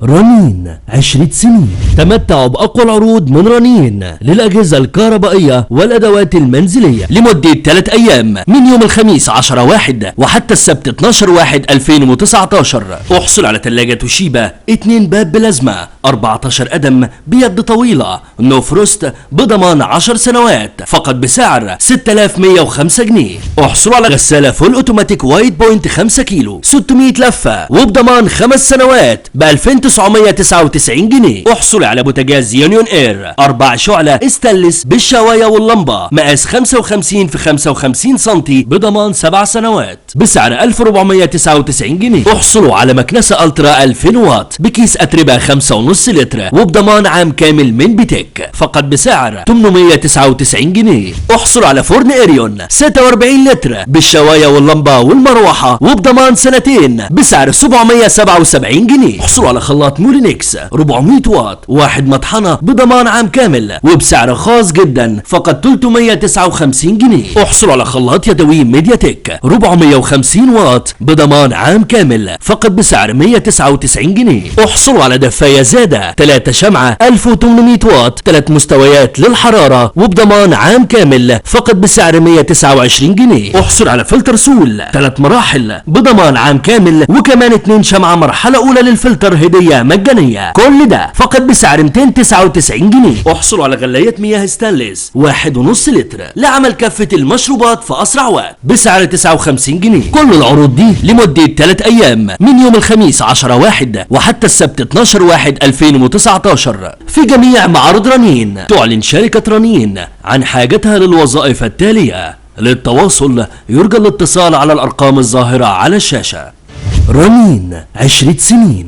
رنين 10 سنين. تمتعوا بأقوى العروض من رنين للأجهزة الكهربائية والأدوات المنزلية لمدة 3 أيام من يوم الخميس 10/1 وحتى السبت 12/1/2019. احصل على ثلاجة توشيبا 2 باب بلازما 14 قدم بيد طويلة نو فروست بضمان 10 سنوات فقط بسعر 6105 جنيه. احصلوا على غسالة فول اوتوماتيك وايت بوينت 5 كيلو 600 لفة وبضمان 5 سنوات ب 2999 جنيه. احصل على بوتاجاز يونيون اير 4 شعلة استانلس بالشواية واللمبة مقاس 55 في 55 سنتي بضمان 7 سنوات بسعر 1499 جنيه. احصلوا على مكنسة الترا 2000 واط بكيس اتربة 5.5 لتر وبضمان عام كامل من بيتك فقط بسعر 899 جنيه. احصلوا على فرن اريون 46 لتر بالشواية واللمبة والمروحة وبضمان سنتين بسعر 777 جنيه. احصلوا على خلاط مولينكس 400 واط 1 مطحنة بضمان عام كامل وبسعر خاص جدا فقط 359 جنيه. احصلوا على خلاط يدوي ميديا تك 450 واط بضمان عام كامل فقط بسعر 199 جنيه. احصلوا على دفاية زادة 3 شمعة 1800 واط 3 مستويات للحرارة وبضمان عام كامل فقط بسعر 129 جنيه. احصل على فلتر سول 3 مراحل بضمان عام كامل وكمان 2 شمعة مرحلة اولى للفلتر هدية مجانية كل ده فقط بسعر 299 جنيه. احصلوا على غلاية مياه ستانلس 1.5 لتر لعمل كافة المشروبات في اسرع وقت بسعر 59 جنيه. كل العروض دي لمدة 3 ايام من يوم الخميس 10/1 وحتى السبت 12/1/2019 في جميع معارض رنين. تعلن شركة رنين عن حاجتها للوظائف التالية. للتواصل يرجى الاتصال على الارقام الظاهرة على الشاشة. رنين 10 سنين.